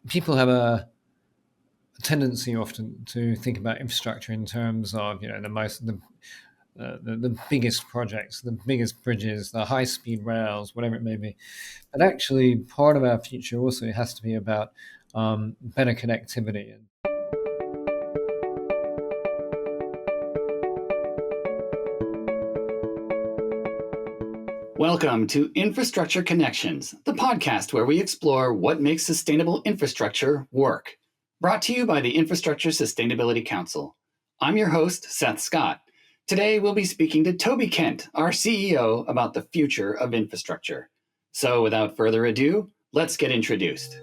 people have a tendency often to think about infrastructure in terms of the biggest projects, the biggest bridges, the high-speed rails, whatever it may be. But actually, part of our future also has to be about better connectivity. Welcome to Infrastructure Connections, the podcast where we explore what makes sustainable infrastructure work. Brought to you by the Infrastructure Sustainability Council. I'm your host, Seth Scott. Today, we'll be speaking to Toby Kent, our CEO, about the future of infrastructure. So without further ado, let's get introduced.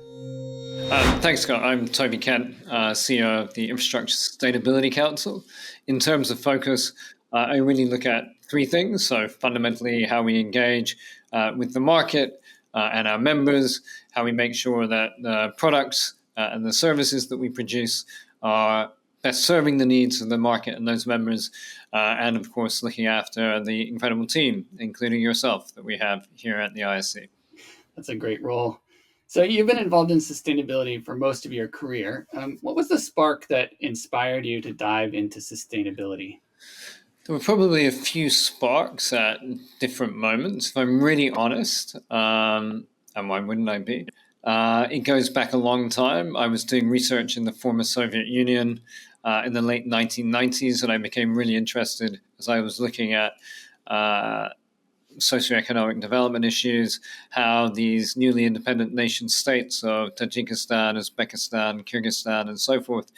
Thanks, Scott. I'm Toby Kent, CEO of the Infrastructure Sustainability Council. In terms of focus, I really look at three things. So fundamentally, how we engage with the market and our members, how we make sure that the products and the services that we produce are best serving the needs of the market and those members, and of course, looking after the incredible team, including yourself, that we have here at the ISC. That's a great role. So you've been involved in sustainability for most of your career. What was the spark that inspired you to dive into sustainability? There were probably a few sparks at different moments, if I'm really honest, and why wouldn't I be? It goes back a long time. I was doing research in the former Soviet Union in the late 1990s, and I became really interested as I was looking at socioeconomic development issues, how these newly independent nation states of Tajikistan, Uzbekistan, Kyrgyzstan, and so forth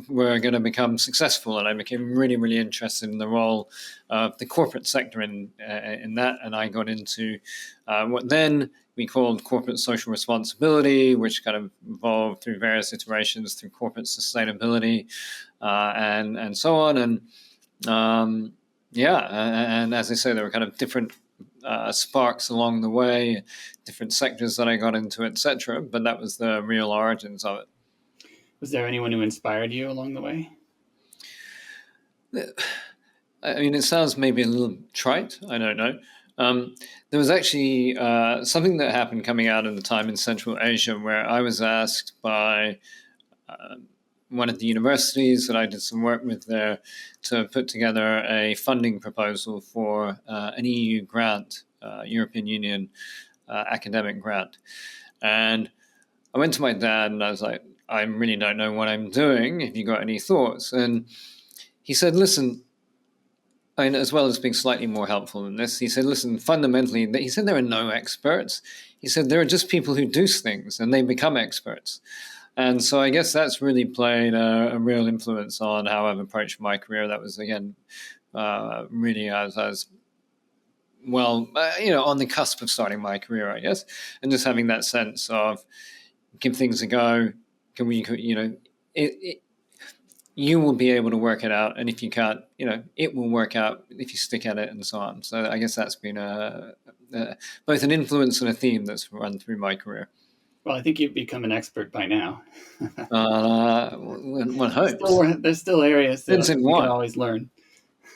were going to become successful. And I became really, really interested in the role of the corporate sector in that. And I got into what then we called corporate social responsibility, which kind of evolved through various iterations through corporate sustainability and so on. And and as I say, there were kind of different sparks along the way, different sectors that I got into, etc. But that was the real origins of it. Was there anyone who inspired you along the way? I mean, it sounds maybe a little trite. I don't know. There was actually something that happened coming out of the time in Central Asia where I was asked by one of the universities that I did some work with there to put together a funding proposal for an EU grant, European Union academic grant. And I went to my dad and I was like, I really don't know what I'm doing. Have you got any thoughts? And he said, listen, and as well as being slightly more helpful than this, he said, listen, fundamentally, he said there are no experts. He said there are just people who do things and they become experts. And so I guess that's really played a real influence on how I've approached my career. That was, again, really as I was, on the cusp of starting my career, I guess, and just having that sense of give things a go. You will be able to work it out. And if you can't, it will work out if you stick at it and so on. So I guess that's been both an influence and a theme that's run through my career. Well, I think you've become an expert by now. One hopes. There's still areas that we can always learn.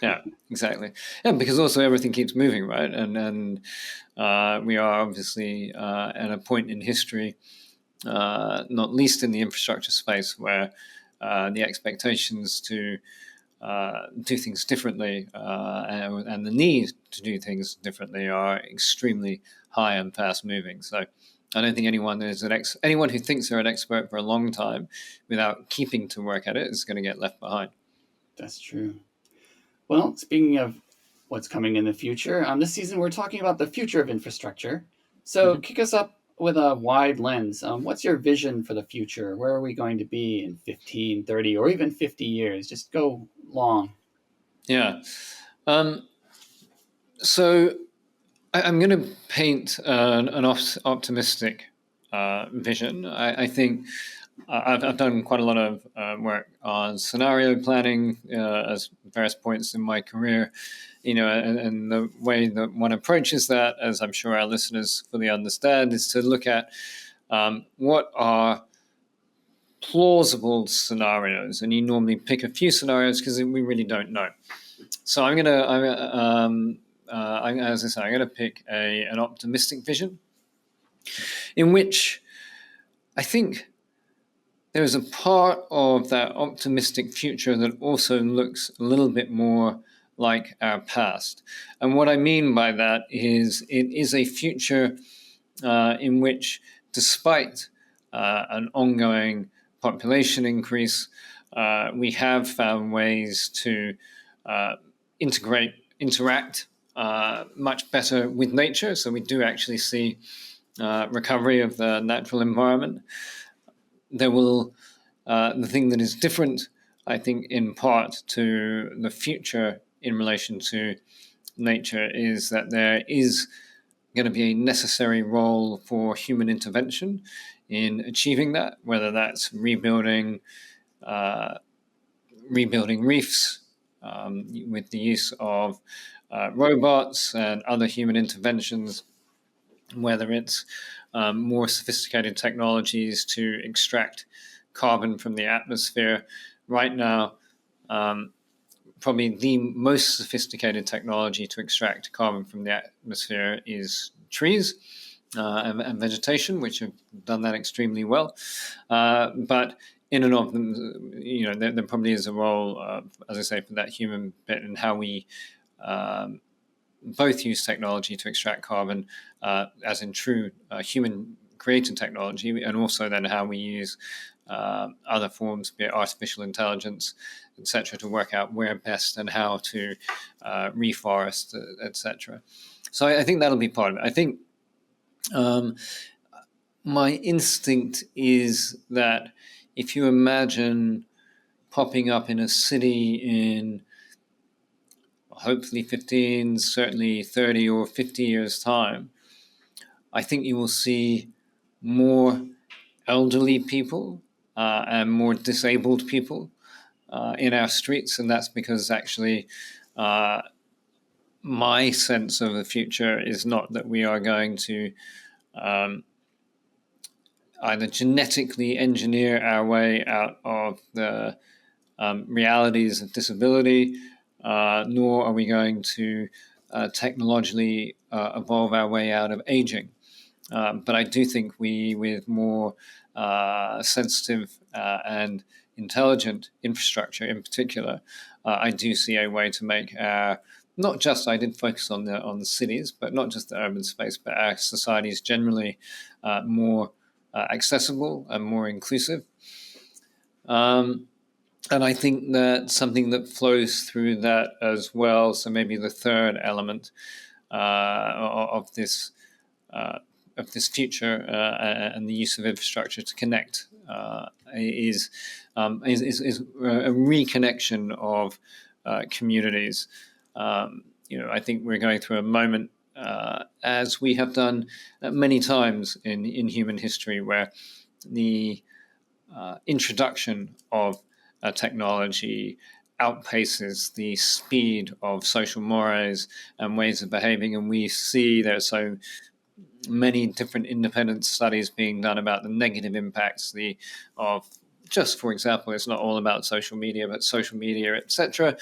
Yeah, exactly. Yeah, because also everything keeps moving, right? And we are obviously at a point in history, not least in the infrastructure space, where the expectations to do things differently and the need to do things differently are extremely high and fast moving. So I don't think anyone who thinks they're an expert for a long time without keeping to work at it is going to get left behind. That's true. Well, speaking of what's coming in the future, this season we're talking about the future of infrastructure. So kick us up with a wide lens. What's your vision for the future? Where are we going to be in 15, 30, or even 50 years? Just go long. Yeah. So I'm going to paint an optimistic vision. I think I've done quite a lot of work on scenario planning as various points in my career, and the way that one approaches that, as I'm sure our listeners fully understand, is to look at what are plausible scenarios, and you normally pick a few scenarios because we really don't know. So I'm going to pick an optimistic vision in which I think there is a part of that optimistic future that also looks a little bit more like our past. And what I mean by that is it is a future in which, despite an ongoing population increase, we have found ways to interact much better with nature. So we do actually see recovery of the natural environment. There will the thing that is different, I think, in part to the future in relation to nature is that there is going to be a necessary role for human intervention in achieving that, whether that's rebuilding reefs with the use of robots and other human interventions, whether it's more sophisticated technologies to extract carbon from the atmosphere. Right now, probably the most sophisticated technology to extract carbon from the atmosphere is trees and vegetation, which have done that extremely well. But in and of them, there probably is a role, as I say, for that human bit and how we both use technology to extract carbon, as in true human-created technology, and also then how we use other forms, be it artificial intelligence, etc., to work out where best and how to reforest, etc. So I think that'll be part of it. I think my instinct is that if you imagine popping up in a city in hopefully 15, certainly 30 or 50 years' time, I think you will see more elderly people and more disabled people in our streets. And that's because actually my sense of the future is not that we are going to either genetically engineer our way out of the realities of disability, nor are we going to technologically evolve our way out of aging. But I do think we, with more sensitive and intelligent infrastructure in particular, I do see a way to make our, not just, I did focus on the cities, but not just the urban space, but our societies generally more accessible and more inclusive. And I think that something that flows through that as well, so maybe the third element of this future and the use of infrastructure to connect is a reconnection of communities. I think we're going through a moment, as we have done many times in human history, where the introduction of technology outpaces the speed of social mores and ways of behaving. And we see there's so many different independent studies being done about the negative impacts of just, for example, it's not all about social media, but social media, etc.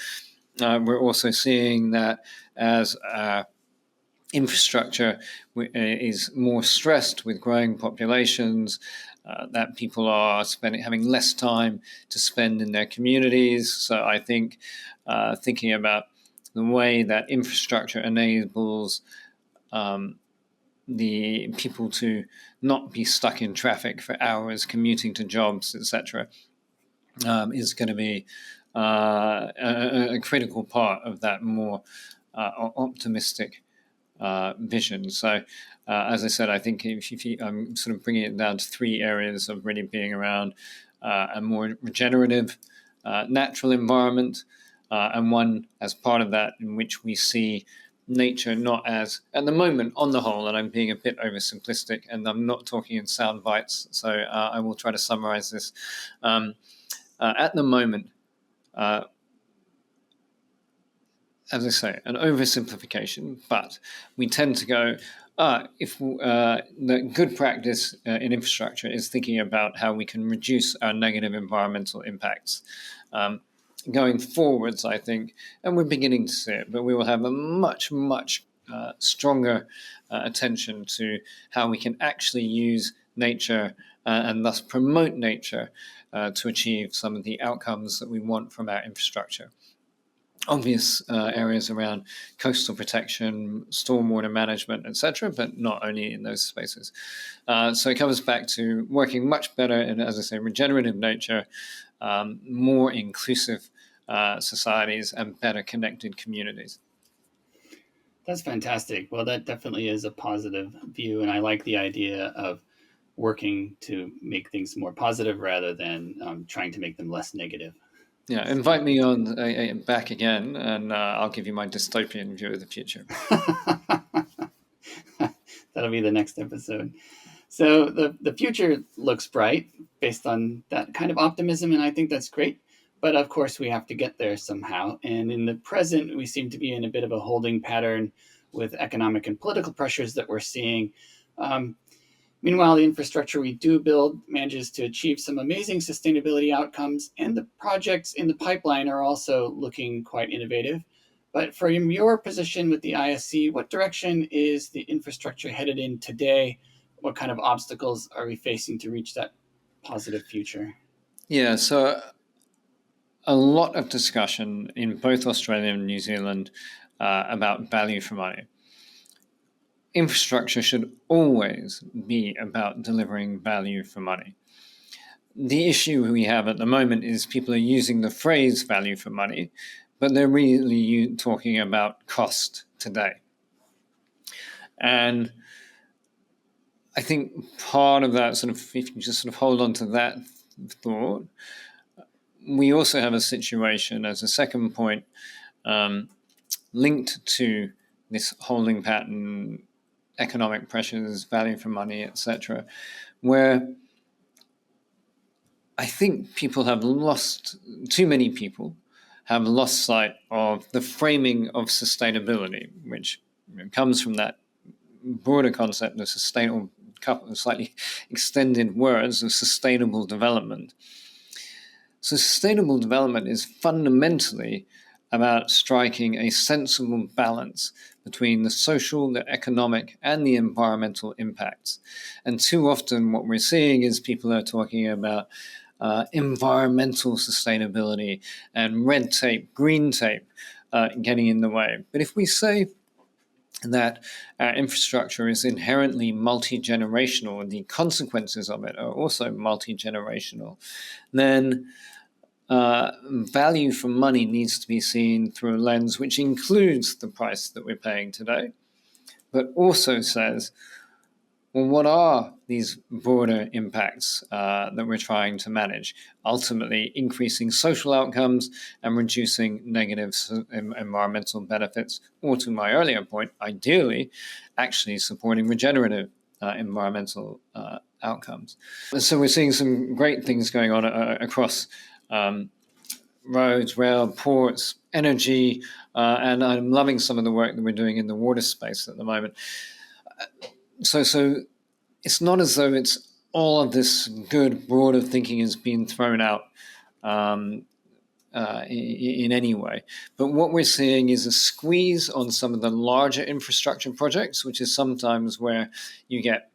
We're also seeing that as infrastructure is more stressed with growing populations, that people are having less time to spend in their communities. So I think thinking about the way that infrastructure enables the people to not be stuck in traffic for hours commuting to jobs, etc., is going to be a critical part of that more optimistic vision. So, as I said, I think I'm sort of bringing it down to three areas of really being around a more regenerative, natural environment, and one as part of that in which we see nature not as, at the moment, on the whole, and I'm being a bit oversimplistic, and I'm not talking in sound bites, so I will try to summarize this. At the moment, as I say, an oversimplification, but we tend to go, if the good practice in infrastructure is thinking about how we can reduce our negative environmental impacts. Going forwards, I think, and we're beginning to see it, but we will have a much, much stronger attention to how we can actually use nature and thus promote nature to achieve some of the outcomes that we want from our infrastructure. Obvious areas around coastal protection, stormwater management, etc., but not only in those spaces. So it comes back to working much better in, as I say, regenerative nature, more inclusive societies, and better connected communities. That's fantastic. Well, that definitely is a positive view, and I like the idea of working to make things more positive rather than trying to make them less negative. Yeah, invite me on back again, and I'll give you my dystopian view of the future. That'll be the next episode. So the future looks bright based on that kind of optimism, and I think that's great. But of course, we have to get there somehow. And in the present, we seem to be in a bit of a holding pattern with economic and political pressures that we're seeing. Meanwhile, the infrastructure we do build manages to achieve some amazing sustainability outcomes, and the projects in the pipeline are also looking quite innovative. But from your position with the ISC, what direction is the infrastructure headed in today? What kind of obstacles are we facing to reach that positive future? Yeah, so a lot of discussion in both Australia and New Zealand about value for money. Infrastructure should always be about delivering value for money. The issue we have at the moment is people are using the phrase value for money, but they're really talking about cost today. And I think part of that, sort of, if you just sort of hold on to that thought, we also have a situation as a second point linked to this holding pattern, economic pressures, value for money, etc., where I think too many people have lost sight of the framing of sustainability, which comes from that broader concept of sustainable, couple of slightly extended words of sustainable development. So sustainable development is fundamentally about striking a sensible balance between the social, the economic, and the environmental impacts. And too often what we're seeing is people are talking about environmental sustainability and red tape, green tape getting in the way. But if we say that our infrastructure is inherently multi-generational and the consequences of it are also multi-generational, then value for money needs to be seen through a lens which includes the price that we're paying today, but also says, well, what are these broader impacts that we're trying to manage? Ultimately, increasing social outcomes and reducing negative environmental benefits, or to my earlier point, ideally, actually supporting regenerative environmental outcomes. So we're seeing some great things going on across roads, rail, ports, energy, and I'm loving some of the work that we're doing in the water space at the moment. So it's not as though it's all of this good, broader thinking has been thrown out in any way. But what we're seeing is a squeeze on some of the larger infrastructure projects, which is sometimes where you get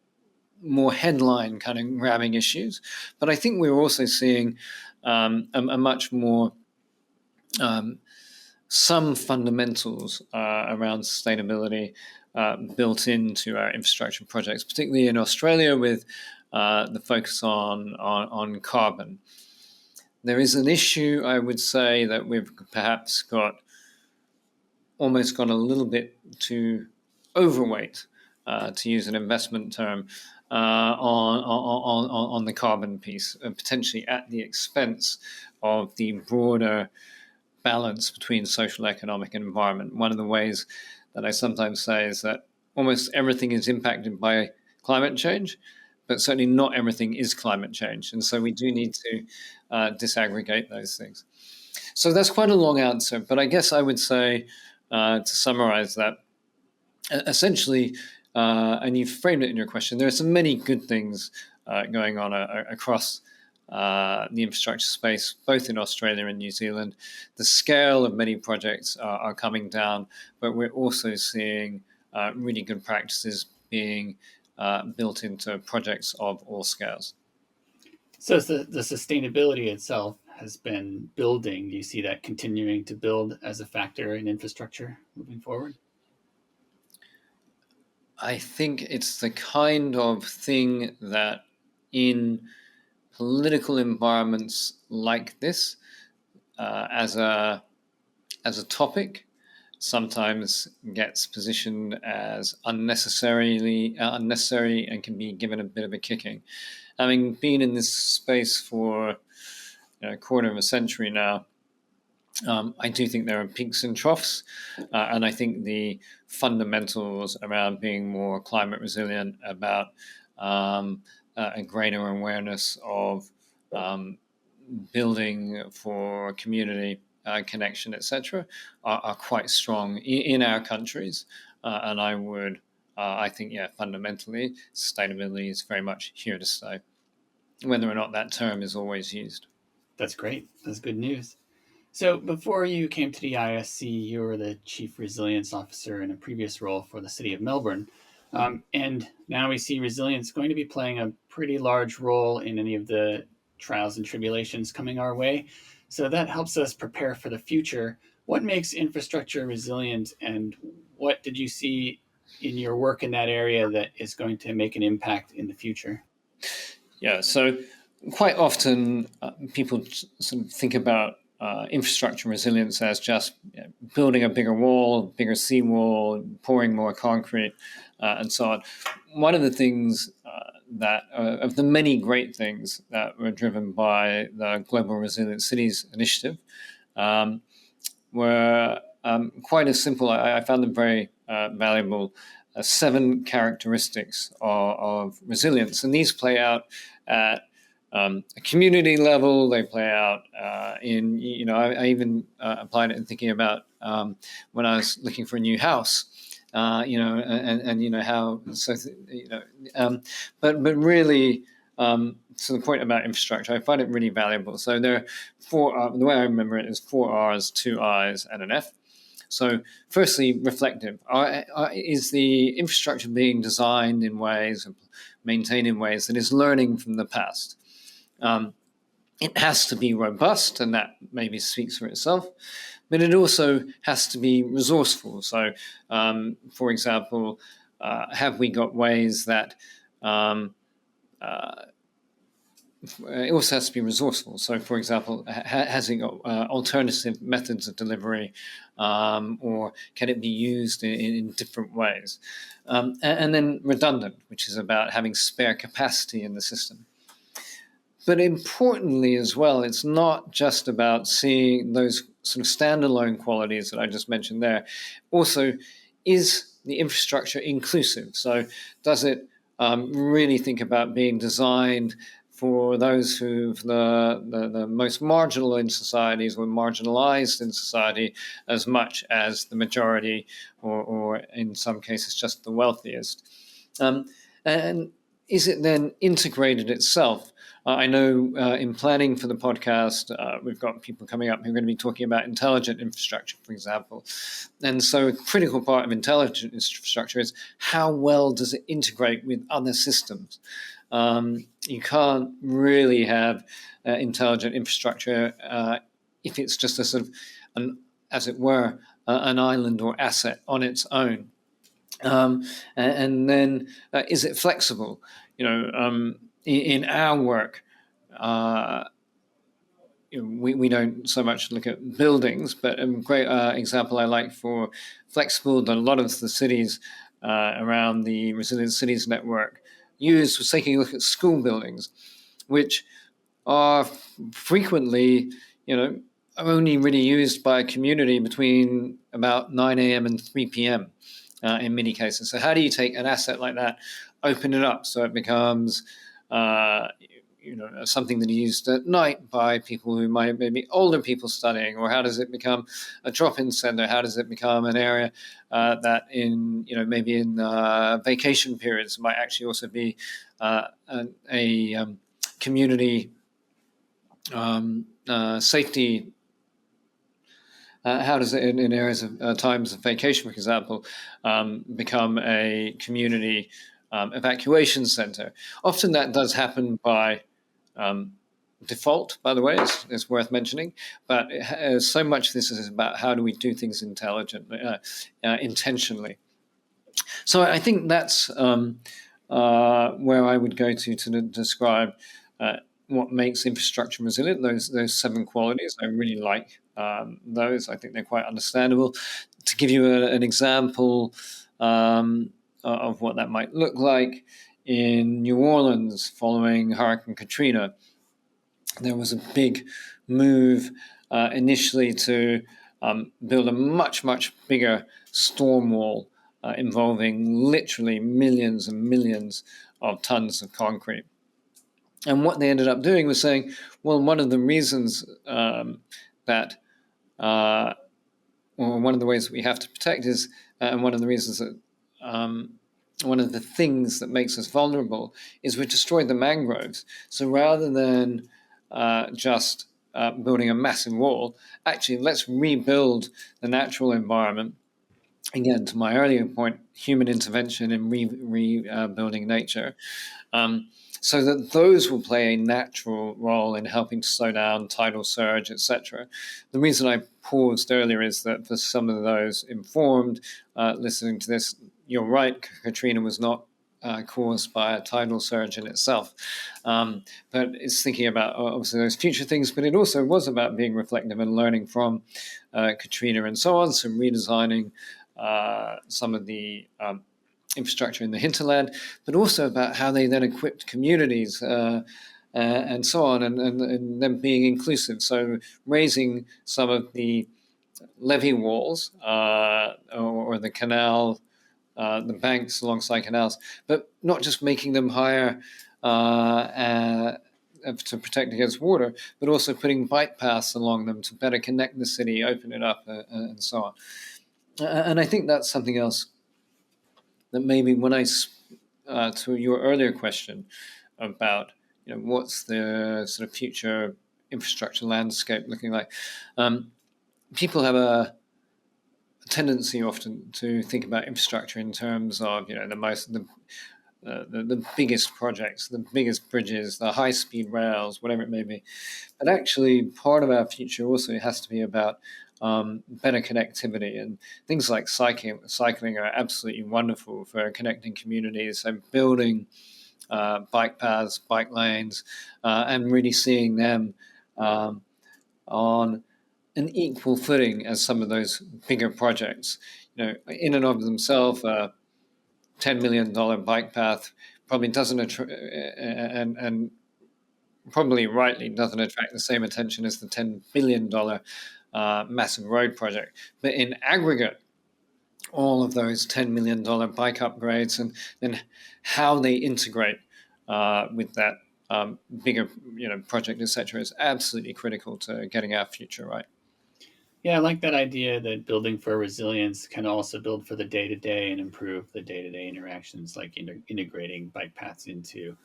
more headline kind of grabbing issues. But I think we're also seeing a much more some fundamentals around sustainability built into our infrastructure projects, particularly in Australia with the focus on carbon. There is an issue, I would say, that we've perhaps almost gone a little bit too overweight, to use an investment term, on the carbon piece, and potentially at the expense of the broader balance between social, economic, and environment. One of the ways that I sometimes say is that almost everything is impacted by climate change, but certainly not everything is climate change. And so we do need to disaggregate those things. So that's quite a long answer, but I guess I would say, to summarize that, essentially, and you've framed it in your question, there are so many good things going on across the infrastructure space, both in Australia and New Zealand. The scale of many projects are coming down, but we're also seeing really good practices being built into projects of all scales. So as the sustainability itself has been building, do you see that continuing to build as a factor in infrastructure moving forward? I think it's the kind of thing that in political environments like this, as a topic, sometimes gets positioned as unnecessary and can be given a bit of a kicking. Having been in this space for a quarter of a century now, I do think there are peaks and troughs, and I think the fundamentals around being more climate resilient, about a greater awareness of um, building for community connection, etc., are quite strong in our countries. And I think, yeah, fundamentally, sustainability is very much here to stay, whether or not that term is always used. That's great. That's good news. So before you came to the ISC, you were the Chief Resilience Officer in a previous role for the City of Melbourne. And now we see resilience going to be playing a pretty large role in any of the trials and tribulations coming our way. So that helps us prepare for the future. What makes infrastructure resilient, and what did you see in your work in that area that is going to make an impact in the future? Yeah, so quite often people sort of think about infrastructure resilience as just building a bigger wall, bigger seawall, pouring more concrete, and so on. One of the things of the many great things that were driven by the Global Resilient Cities Initiative, um, were quite as simple. I found them very valuable. 7 characteristics of resilience, and these play out at a community level. They play out in, I even applied it in thinking about when I was looking for a new house. And how so, but really. So the point about infrastructure, I find it really valuable. So there are 4. The way I remember it is 4 R's, 2 I's, and an F. So, firstly, reflective. Is the infrastructure being designed in ways, maintained in ways that is learning from the past? It has to be robust, and that maybe speaks for itself, but it also has to be resourceful. So, for example, have we got ways that it also has to be resourceful. So, for example, has it got alternative methods of delivery, or can it be used in different ways? And then redundant, which is about having spare capacity in the system. But importantly as well, it's not just about seeing those sort of standalone qualities that I just mentioned there. Also, is the infrastructure inclusive? So does it really think about being designed for those who the most marginal in societies or marginalized in society as much as the majority, or in some cases just the wealthiest? And is it then integrated itself? I know in planning for the podcast, we've got people coming up who are going to be talking about intelligent infrastructure, for example. And so a critical part of intelligent infrastructure is how well does it integrate with other systems? You can't really have intelligent infrastructure if it's just a sort of, as it were, an island or asset on its own. And then is it flexible? In our work, we don't so much look at buildings, but a great example I like for flexible that a lot of the cities around the Resilient Cities Network use was taking a look at school buildings, which are frequently, only really used by a community between about 9 a.m. and 3 p.m. In many cases. So how do you take an asset like that, open it up so it becomes something that is used at night by people who might maybe older people studying, or how does it become a drop-in center? How does it become an area that in maybe in vacation periods might actually also be a community safety. How does it, in areas of times of vacation, for example, become a community evacuation center? Often that does happen by default, by the way, is worth mentioning. But so much of this is about how do we do things intelligently, intentionally. So I think that's where I would go to describe what makes infrastructure resilient. Those 7 qualities, I really like those. I think they're quite understandable. To give you an example of what that might look like, in New Orleans following Hurricane Katrina, there was a big move initially to build a much, much bigger storm wall involving literally millions and millions of tons of concrete. And what they ended up doing was saying, well, one of the reasons that, or one of the ways that we have to protect is, and one of the reasons that, one of the things that makes us vulnerable is we destroyed the mangroves. So rather than just building a massive wall, actually, let's rebuild the natural environment. Again, to my earlier point, human intervention in rebuilding nature, so that those will play a natural role in helping to slow down tidal surge, etc. The reason I paused earlier is that for some of those informed listening to this, you're right, Katrina was not caused by a tidal surge in itself. But it's thinking about obviously those future things, but it also was about being reflective and learning from Katrina and so on, so redesigning some of the infrastructure in the hinterland, but also about how they then equipped communities and so on, and them being inclusive. So raising some of the levee walls or the canal, the banks alongside canals, but not just making them higher to protect against water, but also putting bike paths along them to better connect the city, open it up, and so on. And I think that's something else that maybe when to your earlier question about what's the sort of future infrastructure landscape looking like, people have a tendency often to think about infrastructure in terms of the biggest projects, the biggest bridges, the high-speed rails, whatever it may be. But actually, part of our future also has to be about better connectivity, and things like cycling are absolutely wonderful for connecting communities. So building bike paths, bike lanes, and really seeing them on an equal footing as some of those bigger projects. In and of themselves, a $10 million bike path probably doesn't and probably rightly doesn't attract the same attention as the $10 billion massive road project. But in aggregate, all of those $10 million bike upgrades and then how they integrate with that bigger project, etc., is absolutely critical to getting our future right. Yeah, I like that idea that building for resilience can also build for the day-to-day and improve the day-to-day interactions, like integrating bike paths into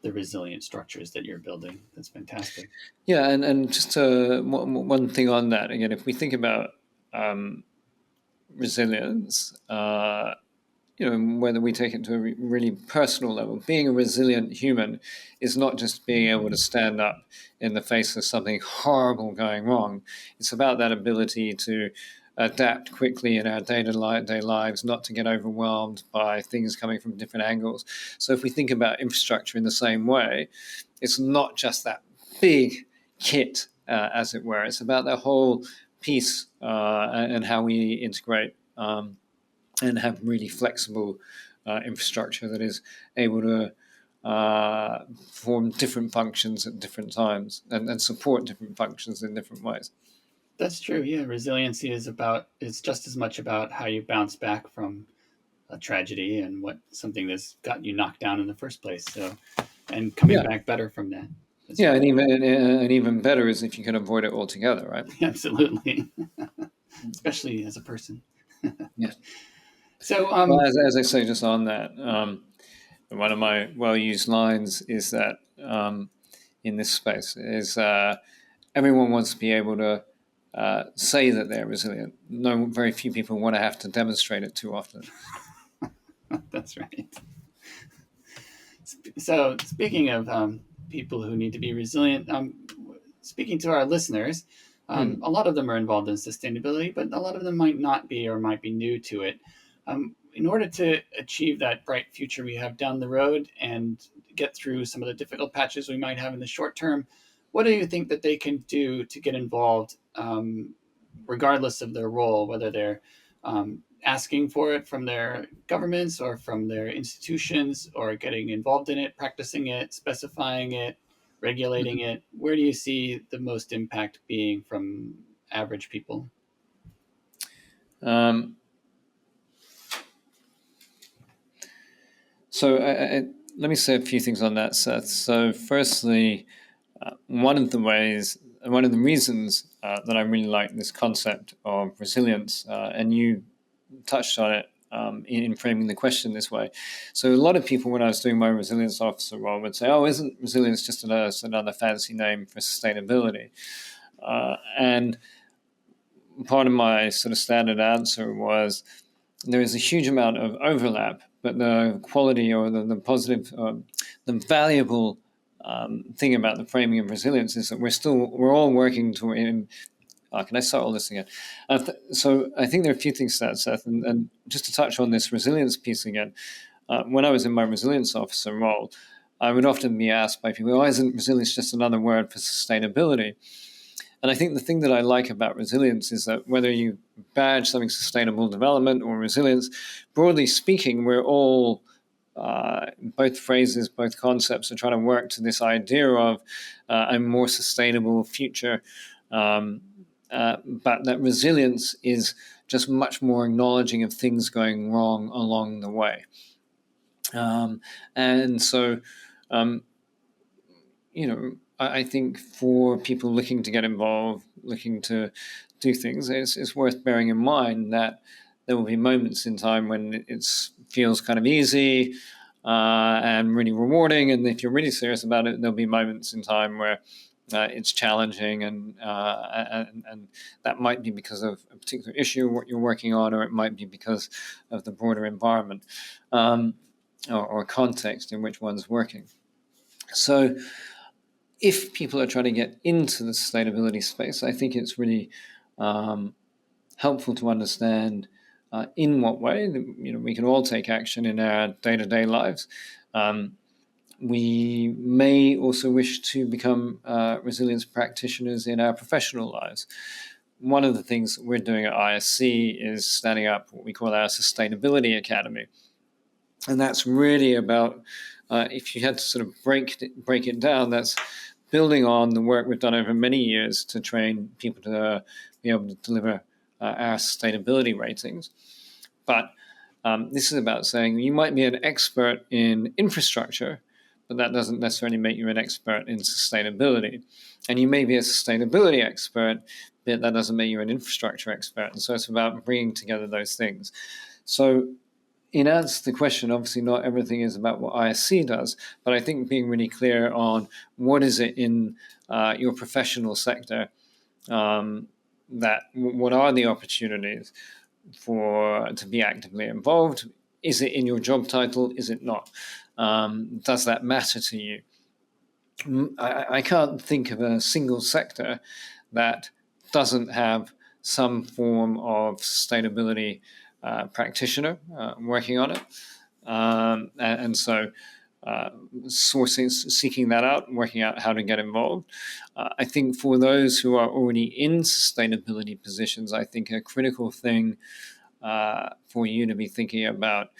the resilient structures that you're building. That's fantastic. Yeah, and just one thing on that, again, if we think about resilience, whether we take it to a really personal level, being a resilient human is not just being able to stand up in the face of something horrible going wrong. It's about that ability to adapt quickly in our day-to-day lives, not to get overwhelmed by things coming from different angles. So if we think about infrastructure in the same way, it's not just that big kit, as it were. It's about the whole piece and how we integrate and have really flexible infrastructure that is able to perform different functions at different times and support different functions in different ways. That's true. Yeah, resiliency is just as much about how you bounce back from a tragedy and what something that's got you knocked down in the first place. So, and coming back better from that. That's and even better is if you can avoid it altogether, right? Absolutely, especially as a person. Yeah. So, as I say, just on that, one of my well-used lines is that in this space is everyone wants to be able to say that they're resilient. Very few people want to have to demonstrate it too often. That's right. So, speaking of people who need to be resilient. Speaking to our listeners, a lot of them are involved in sustainability, but a lot of them might not be or might be new to it. In order to achieve that bright future we have down the road and get through some of the difficult patches we might have in the short term, what do you think that they can do to get involved, regardless of their role, whether they're asking for it from their governments or from their institutions, or getting involved in it, practicing it, specifying it, regulating it? Where do you see the most impact being from average people? So let me say a few things on that, Seth. So firstly, one of the reasons that I really like this concept of resilience, and you touched on it in framing the question this way. So a lot of people, when I was doing my resilience officer role, would say, "Oh, isn't resilience just another fancy name for sustainability?" And part of my sort of standard answer was, there is a huge amount of overlap, but the quality or the positive, the valuable thing about the framing of resilience is that we're all working toward. Can I start all this again? So I think there are a few things to that, Seth, and just to touch on this resilience piece again. When I was in my resilience officer role, I would often be asked by people, "Why isn't resilience just another word for sustainability?" And I think the thing that I like about resilience is that whether you badge something sustainable development or resilience, broadly speaking, we're all, both phrases, both concepts are trying to work to this idea of a more sustainable future. But that resilience is just much more acknowledging of things going wrong along the way. And so, I think for people looking to get involved, looking to do things, it's worth bearing in mind that there will be moments in time when it feels kind of easy and really rewarding. And if you're really serious about it, there'll be moments in time where it's challenging, and that might be because of a particular issue, what you're working on, or it might be because of the broader environment or context in which one's working. So if people are trying to get into the sustainability space, I think it's really helpful to understand in what way we can all take action in our day-to-day lives. We may also wish to become resilience practitioners in our professional lives. One of the things that we're doing at ISC is standing up what we call our Sustainability Academy. And that's really about, if you had to sort of break it down, that's building on the work we've done over many years to train people to be able to deliver our sustainability ratings. But this is about saying you might be an expert in infrastructure, but that doesn't necessarily make you an expert in sustainability. And you may be a sustainability expert, but that doesn't make you an infrastructure expert. And so it's about bringing together those things. So in answer to the question, obviously not everything is about what ISC does, but I think being really clear on what is it in your professional sector, that what are the opportunities to be actively involved? Is it in your job title? Is it not? Does that matter to you? I can't think of a single sector that doesn't have some form of sustainability practitioner working on it. And so seeking that out, working out how to get involved. I think for those who are already in sustainability positions, I think a critical thing for you to be thinking about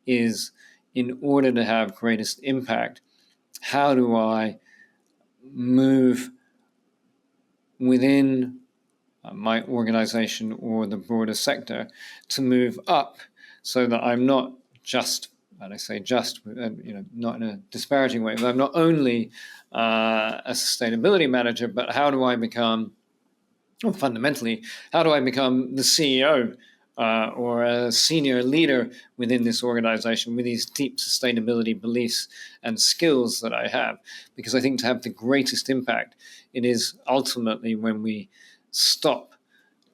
is, in order to have greatest impact, how do I move within my organization or the broader sector to move up so that I'm not just, and I say just, not in a disparaging way, but I'm not only a sustainability manager, but how do I become, fundamentally, how do I become the CEO or a senior leader within this organization with these deep sustainability beliefs and skills that I have? Because I think to have the greatest impact, it is ultimately when we stop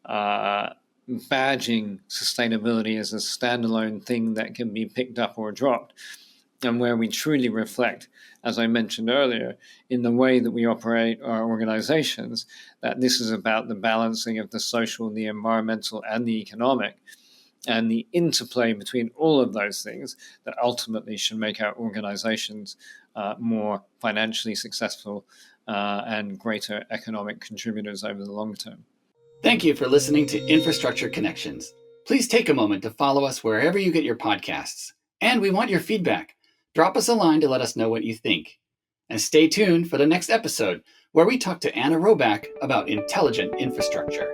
badging sustainability as a standalone thing that can be picked up or dropped, and where we truly reflect, as I mentioned earlier, in the way that we operate our organizations, that this is about the balancing of the social, the environmental, and the economic, and the interplay between all of those things that ultimately should make our organizations more financially successful and greater economic contributors over the long term. Thank you for listening to Infrastructure Connections. Please take a moment to follow us wherever you get your podcasts. And we want your feedback. Drop us a line to let us know what you think. And stay tuned for the next episode, where we talk to Anna Roback about intelligent infrastructure.